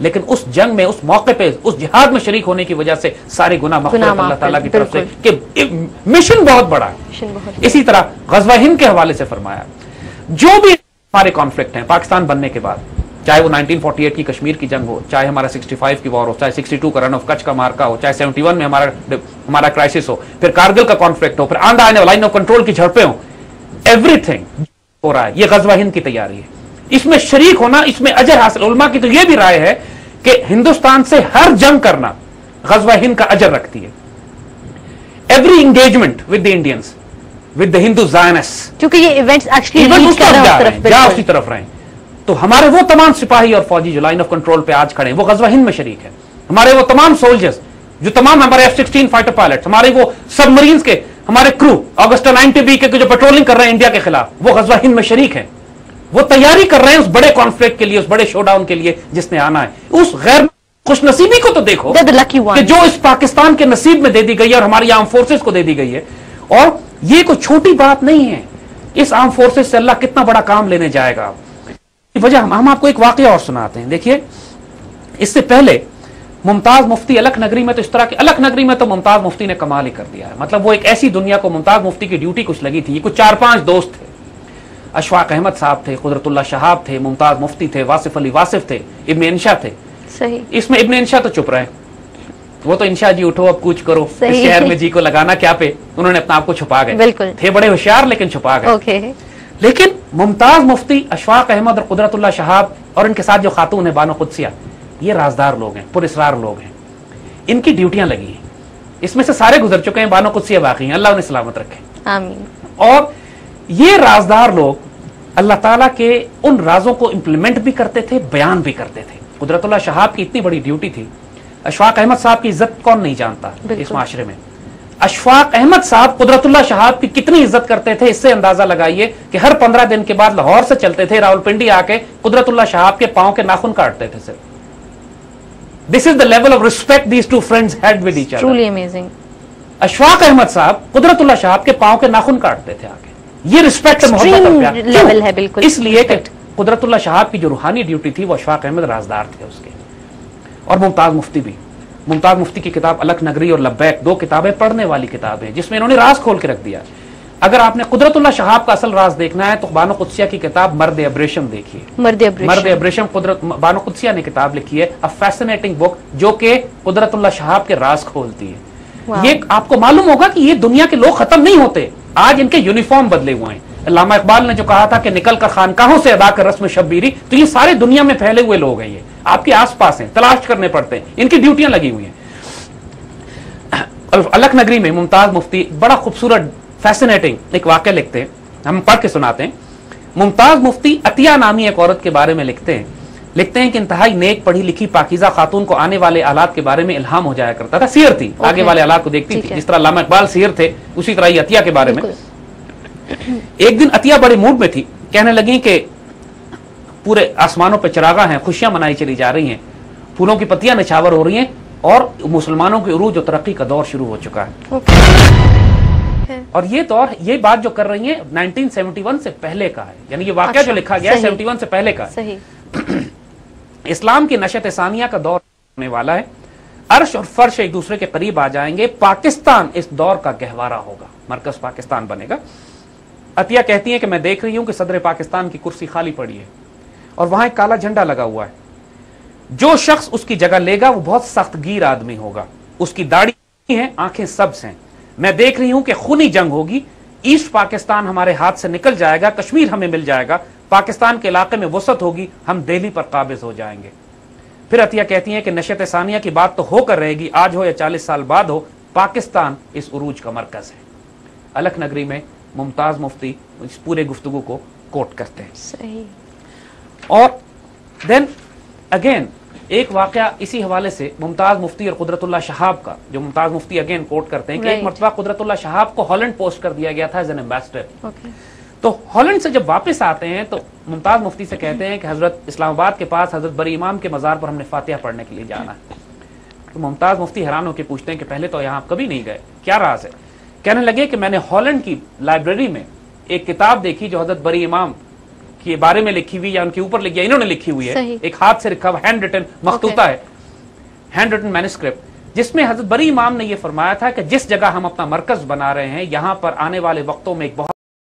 لیکن اس جنگ میں، اس موقع پہ، اس جہاد میں شریک ہونے کی وجہ سے سارے گناہ مغفرت اللہ تعالیٰ کی طرف سے، کہ مشن بہت بڑا ہے۔ اسی طرح غزوہ ہند کے حوالے سے فرمایا جو بھی ہمارے کانفلکٹ ہیں پاکستان بننے کے بعد، چاہے وہ 1948 کی کشمیر کی جنگ ہو، چاہے ہمارا 65 کی وار ہو، چاہے 62 کا رن آف کچھ کا مارکا ہو، چاہے 71 میں ہمارا کرائسس ہو، پھر کارگل کا کانفلکٹ ہو، پھر آندھا آنے لائن آف کنٹرول کی جھڑپیں ہوں، ایوری تھنگ ہو رہا ہے، یہ غزوہ ہند کی تیاری ہے۔ اس میں شریک ہونا، اس میں اجر حاصل، علماء کی تو یہ بھی رائے ہے کہ ہندوستان سے ہر جنگ کرنا غزوہ ہند کا اجر رکھتی ہے۔ Every engagement with the Indians, with the ہندو زائنسٹ، کیونکہ یہ ایونٹس ایکچولی اسی طرف رہیں، تو ہمارے وہ تمام سپاہی اور فوجی جو لائن آف کنٹرول پہ آج کھڑے ہیں وہ غزوہ ہند میں شریک ہیں۔ ہمارے وہ تمام سولجرز جو تمام ہمارے F-16 فائٹر پائلٹ، ہمارے وہ سب مرینز کے ہمارے کرو اگسٹا 90B کے جو پیٹرولنگ کر رہے ہیں انڈیا کے خلاف، وہ غزوہ ہند میں شریک ہیں۔ وہ تیاری کر رہے ہیں اس بڑے کانفلکٹ کے لیے، اس بڑے شو ڈاؤن کے لیے جس نے آنا ہے۔ اس غیر خوش نصیبی کو تو دیکھو کہ جو اس پاکستان کے نصیب میں دے دی گئی ہے اور ہماری آرم فورسز کو دے دی گئی ہے، اور یہ کوئی چھوٹی بات نہیں ہے۔ اس آرم فورسز سے اللہ کتنا بڑا کام لینے جائے گا۔ وجہ ہم آپ کو ایک واقعہ اور سناتے ہیں۔ دیکھیے، اس سے پہلے ممتاز مفتی الک نگری میں تو اس طرح کے، الک نگری میں تو ممتاز مفتی نے کمال ہی کر دیا ہے۔ مطلب وہ ایک ایسی دنیا کو، ممتاز مفتی کی ڈیوٹی کچھ لگی تھی، یہ کچھ 4-5 دوست تھے، اشفاق احمد صاحب تھے، قدرت اللہ شہاب تھے، ممتاز مفتی تھے، واصف علی واصف تھے، ابن انشا تھے۔ صحیح۔ اس میں ابن انشا تو چپ رہے، وہ تو انشا جی اٹھو اب کوچ کرو، اس شہر میں جی کو لگانا کیا پہ، انہوں نے اپنا آپ کو چھپا گئے، بالکل تھے بڑے ہوشیار لیکن چھپا گئے۔ لیکن ممتاز مفتی، اشفاق احمد اور قدرت اللہ شہاب اور ان کے ساتھ جو خاتون ہے بانو قدسیہ، یہ رازدار لوگ ہیں، پر اسرار لوگ ہیں، ان کی ڈیوٹیاں لگی ہیں۔ اس میں سے سارے گزر چکے ہیں، بانو قدسیہ باقی ہیں، اللہ انہیں سلامت رکھے، آمین۔ اور یہ رازدار لوگ اللہ تعالیٰ کے ان رازوں کو امپلیمنٹ بھی کرتے تھے، بیان بھی کرتے تھے۔ قدرت اللہ شہاب کی اتنی بڑی ڈیوٹی تھی، اشفاق احمد صاحب کی عزت کون نہیں جانتا اس معاشرے میں۔ اشفاق احمد صاحب قدرت اللہ شہاب کی کتنی عزت کرتے تھے، اس سے اندازہ لگائیے کہ ہر 15 دن کے بعد لاہور سے چلتے تھے، راولپنڈی آ کے قدرت اللہ شہاب کے پاؤں کے ناخن کاٹتے تھے صرف۔ This is the level of respect these two friends had with each other. Truly amazing. Ashfaq Ahmed Sahab Qudrat اللہ شہاب کے پاؤں کے ناخن کاٹتے تھے آ کے۔ یہ رسپیکٹ محبت اور پیار لیول ہے، بالکل اس لیے کہ قدرت اللہ شہاب کی جو روحانی ڈیوٹی تھی وہ اشفاق احمد رازدار تھے اس کے، اور ممتاز مفتی بھی۔ ممتاز مفتی کی کتاب الک نگری اور لبیک 2 کتابیں پڑھنے والی کتابیں جس میں انہوں نے راز کھول کے رکھ دیا۔ اگر آپ نے قدرت اللہ شہاب کا اصل راز دیکھنا ہے تو بانو قدسیہ کی کتاب مرد ابریشم دیکھیے۔ مرد ابریشم قدرت بانو قدسیہ نے کتاب لکھی ہے، a fascinating book، جو کہ قدرت اللہ شہاب کے راز کھولتی ہے۔ یہ آپ کو معلوم ہوگا کہ یہ دنیا کے لوگ ختم نہیں ہوتے، آج ان کے یونیفارم بدلے ہوئے ہیں۔ علامہ اقبال نے جو کہا تھا کہ نکل کر خانقاہوں سے ادا کر رسم شبیری، تو یہ سارے دنیا میں پھیلے ہوئے لوگ ہیں، یہ آپ کے آس پاس ہیں، تلاش کرنے پڑتے ہیں، ان کی ڈیوٹیاں لگی ہوئی ہیں۔ الک نگری میں ممتاز مفتی بڑا خوبصورت فیسنیٹنگ ایک واقعہ لکھتے ہیں، ہم پڑھ کے سناتے ہیں۔ ممتاز مفتی عطیہ نامی ایک عورت کے بارے میں لکھتے ہیں کہ انتہائی نیک، پڑھی لکھی، پاکیزہ خاتون کو آنے والے حالات کے بارے میں الہام ہو جایا کرتا تھا، سیر تھی، آگے والے حالات کو دیکھتی تھی، جس طرح علامہ اقبال سیر تھے اسی طرح یہ عطیہ کے بارے میں۔ ایک دن عطیہ بڑے موڈ میں تھی، کہنے لگی کہ پورے آسمانوں پہ چراغاں ہیں، خوشیاں منائی چلی جا رہی ہیں، پھولوں کی پتیاں نچھاور ہو رہی ہیں، اور مسلمانوں کی عروج و ترقی کا دور شروع ہو چکا ہے۔ اور یہ دور، یہ بات جو کر رہی ہیں 1971 سے پہلے کا ہے، یعنی یہ واقعہ جو لکھا گیا ہے 71 سے پہلے کا ہے۔ اسلام کی نشأت ثانیہ کا دور ہونے والا ہے، عرش اور فرش ایک دوسرے کے قریب آ جائیں گے، پاکستان اس دور کا گہوارہ ہوگا، مرکز پاکستان بنے گا۔ عطیہ کہتی ہیں کہ میں دیکھ رہی ہوں کہ صدر پاکستان کی کرسی خالی پڑی ہے اور وہاں ایک کالا جھنڈا لگا ہوا ہے، جو شخص اس کی جگہ لے گا وہ بہت سخت گیر آدمی ہوگا، اس کی داڑھی ہے، آنکھیں سبز ہیں، میں دیکھ رہی ہوں کہ خونی جنگ ہوگی، ایسٹ پاکستان ہمارے ہاتھ سے نکل جائے گا، کشمیر ہمیں مل جائے گا، پاکستان کے علاقے میں وسعت ہوگی، ہم دہلی پر قابض ہو جائیں گے۔ پھر عطیہ کہتی ہیں کہ نشأت ثانیہ کی بات تو ہو کر رہے گی، آج ہو یا 40 سال بعد ہو، پاکستان اس عروج کا مرکز ہے۔ الک نگری میں ممتاز مفتی اس پورے گفتگو کو کوٹ کرتے ہیں۔ صحیح۔ اور دین اگین ایک واقعہ اسی حوالے سے ممتاز مفتی اور قدرت اللہ شہاب کا، جو ممتاز مفتی اگین کوٹ کرتے ہیں کہ ایک مرتبہ قدرت اللہ شہاب کو ہالینڈ پوسٹ کر دیا گیا تھا ایز این ایمبیسڈر۔ تو ہالینڈ سے جب واپس آتے ہیں تو ممتاز مفتی سے کہتے ہیں کہ حضرت اسلام آباد کے پاس حضرت بری امام کے مزار پر ہم نے فاتحہ پڑھنے کے لیے جانا ہے۔ تو ممتاز مفتی حیران ہو کے پوچھتے ہیں کہ پہلے تو یہاں کبھی نہیں گئے، کیا راز ہے؟ کہنے لگے کہ میں نے ہالینڈ کی لائبریری میں ایک کتاب دیکھی جو حضرت بری امام کے بارے میں لکھی ہوئی یا ان کے اوپر لکھی ہے، انہوں نے لکھی ہوئی ہے، صحیح. ایک ہاتھ سے لکھا ہوا ہینڈ ریٹن مخطوطہ ہے، ہینڈ ریٹن مینuscript، جس میں حضرت بری امام نے یہ فرمایا تھا کہ جس جگہ ہم اپنا مرکز بنا رہے ہیں یہاں پر آنے والے وقتوں میں ایک بہت